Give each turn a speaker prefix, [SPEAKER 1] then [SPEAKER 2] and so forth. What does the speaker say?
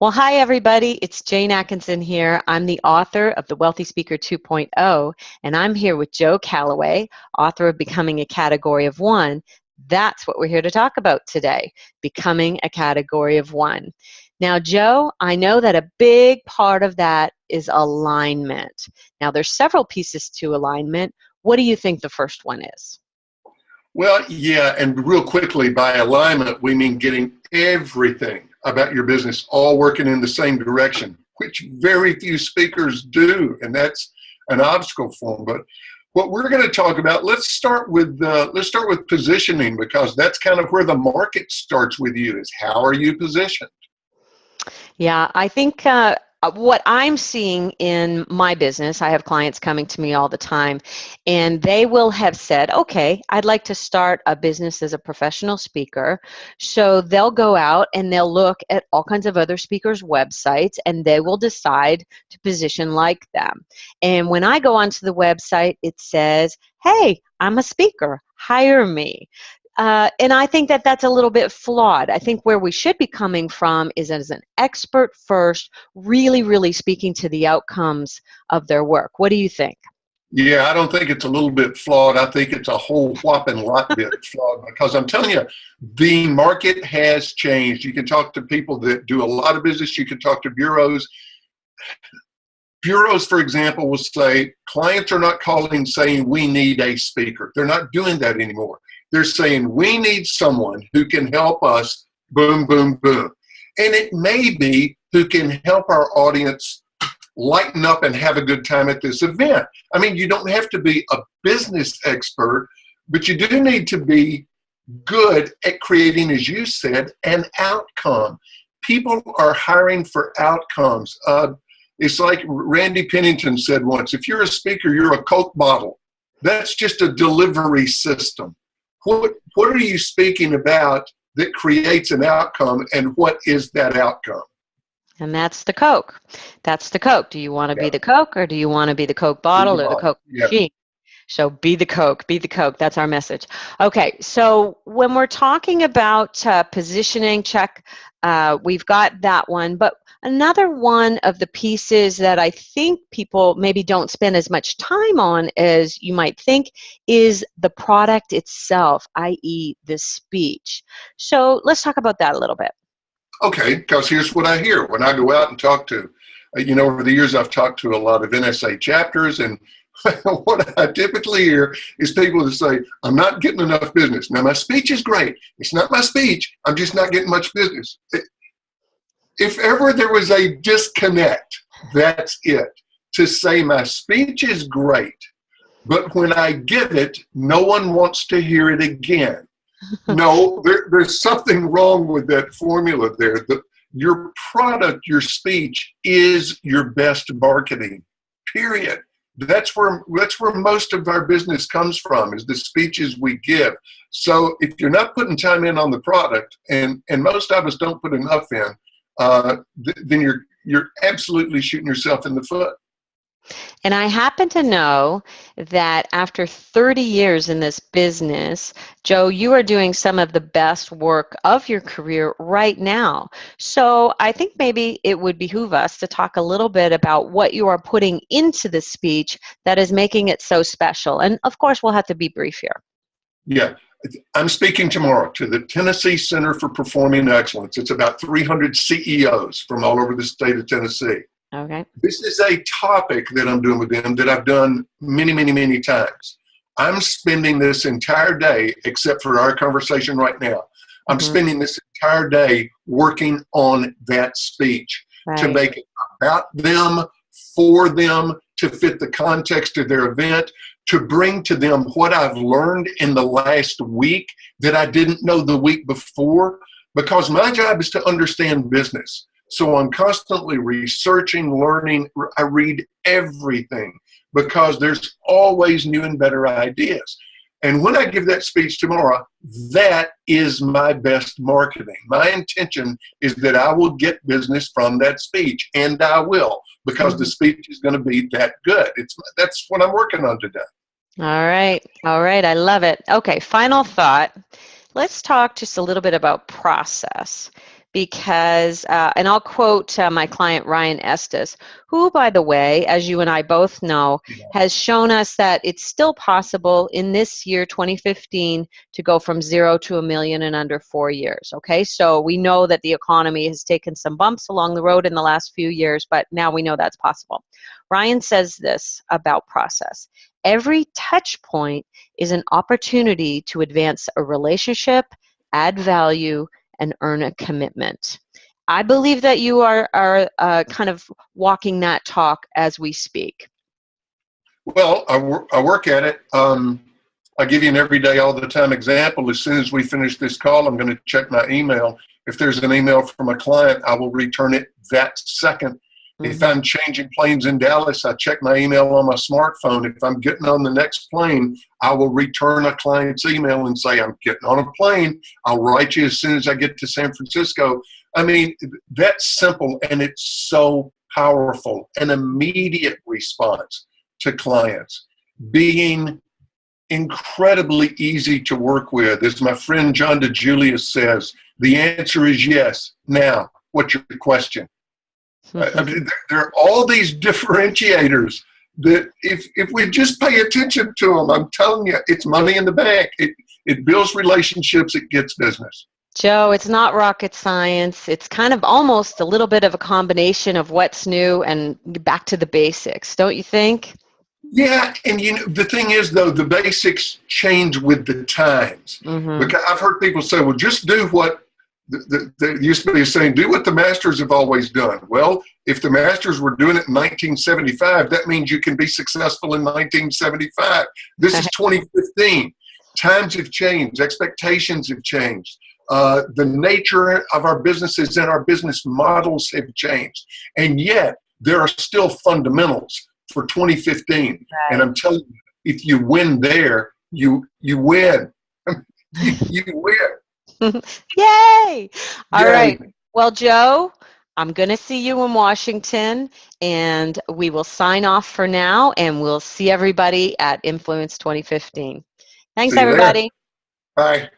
[SPEAKER 1] Well, hi, everybody. It's Jane Atkinson here. I'm the author of The Wealthy Speaker 2.0, and I'm here with Joe Calloway, author of Becoming a Category of One. That's what we're here to talk about today, becoming a category of one. Now, Joe, I know that a big part of that is alignment. Now, there's several pieces to alignment. What do you think the first one is?
[SPEAKER 2] Well, yeah, and real quickly, by alignment, we mean getting everything about your business all working in the same direction, which very few speakers do, and that's an obstacle for them. But what we're going to talk about, let's start with positioning, because that's kind of where the market starts with you. Is how are you positioned?
[SPEAKER 1] Yeah, I think what I'm seeing in my business, I have clients coming to me all the time, and they will have said, okay, I'd like to start a business as a professional speaker. So they'll go out and they'll look at all kinds of other speakers' websites, and they will decide to position like them. And when I go onto the website, it says, hey, I'm a speaker, hire me. And I think that that's a little bit flawed. I think where we should be coming from is as an expert first, really, really speaking to the outcomes of their work. What do you think?
[SPEAKER 2] Yeah, I don't think it's a little bit flawed. I think it's a whole whopping lot bit flawed, because I'm telling you, the market has changed. You can talk to people that do a lot of business. You can talk to bureaus. Bureaus, for example, will say clients are not calling saying we need a speaker. They're not doing that anymore. They're saying we need someone who can help us, boom, boom, boom. And it may be who can help our audience lighten up and have a good time at this event. I mean, you don't have to be a business expert, but you do need to be good at creating, as you said, an outcome. People are hiring for outcomes. It's like Randy Pennington said once, if you're a speaker, you're a Coke bottle. That's just a delivery system. What are you speaking about that creates an outcome, and what is that outcome?
[SPEAKER 1] And that's the Coke. That's the Coke. Do you want to be the Coke, or do you want to be the Coke bottle or the Coke machine? So be the Coke, be the Coke. That's our message. Okay, so when we're talking about positioning, check, we've got that one. But another one of the pieces that I think people maybe don't spend as much time on as you might think is the product itself, i.e. the speech. So let's talk about that a little bit.
[SPEAKER 2] Okay, because here's what I hear when I go out and talk to, over the years I've talked to a lot of NSA chapters, and what I typically hear is people that say, I'm not getting enough business. Now, my speech is great. It's not my speech. I'm just not getting much business. If ever there was a disconnect, that's it. To say my speech is great, but when I give it, no one wants to hear it again. No, there's something wrong with that formula there. Your product, your speech is your best marketing, period. That's where most of our business comes from, is the speeches we give. So if you're not putting time in on the product, and most of us don't put enough in, then you're absolutely shooting yourself in the foot.
[SPEAKER 1] And I happen to know that after 30 years in this business, Joe, you are doing some of the best work of your career right now. So I think maybe it would behoove us to talk a little bit about what you are putting into the speech that is making it so special. And of course, we'll have to be brief here.
[SPEAKER 2] Yeah. I'm speaking tomorrow to the Tennessee Center for Performing Excellence. It's about 300 CEOs from all over the state of Tennessee.
[SPEAKER 1] Okay.
[SPEAKER 2] This is a topic that I'm doing with them that I've done many, many, many times. I'm spending this entire day, except for our conversation right now, I'm spending this entire day working on that speech to make it about them, for them, to fit the context of their event, to bring to them what I've learned in the last week that I didn't know the week before, because my job is to understand business. So I'm constantly researching, learning. I read everything, because there's always new and better ideas. And when I give that speech tomorrow, that is my best marketing. My intention is that I will get business from that speech, and I will, because the speech is going to be that good. That's what I'm working on today.
[SPEAKER 1] All right. All right. I love it. Okay. Final thought. Let's talk just a little bit about process. because, and I'll quote my client Ryan Estes, who, by the way, as you and I both know, has shown us that it's still possible in this year, 2015, to go from 0 to $1 million in under 4 years. Okay, so we know that the economy has taken some bumps along the road in the last few years, but now we know that's possible. Ryan says this about process: every touch point is an opportunity to advance a relationship, add value, and earn a commitment. I believe that you are kind of walking that talk as we speak.
[SPEAKER 2] Well, I work at it. I give you an everyday, all the time example. As soon as we finish this call, I'm going to check my email. If there's an email from a client, I will return it that second. If I'm changing planes in Dallas, I check my email on my smartphone. If I'm getting on the next plane, I will return a client's email and say, I'm getting on a plane. I'll write you as soon as I get to San Francisco. I mean, that's simple, and it's so powerful. An immediate response to clients, being incredibly easy to work with. As my friend John DeJulius says, the answer is yes. Now, what's your question? I mean, there are all these differentiators that if we just pay attention to them, I'm telling you, it's money in the bank. It builds relationships, it gets business.
[SPEAKER 1] Joe, it's not rocket science. It's kind of almost a little bit of a combination of what's new and back to the basics, don't you think?
[SPEAKER 2] Yeah, and you know, the thing is, though, the basics change with the times. Because I've heard people say, well, just do what there used to be a saying, do what the masters have always done. Well, if the masters were doing it in 1975, that means you can be successful in 1975. This is 2015. Times have changed. Expectations have changed. The nature of our businesses and our business models have changed. And yet, there are still fundamentals for 2015. Right. And I'm telling you, if you win there, you win. you win.
[SPEAKER 1] Yay! All right. Well, Joe, I'm going to see you in Washington, and we will sign off for now, and we'll see everybody at Influence 2015. Thanks, everybody.
[SPEAKER 2] Bye.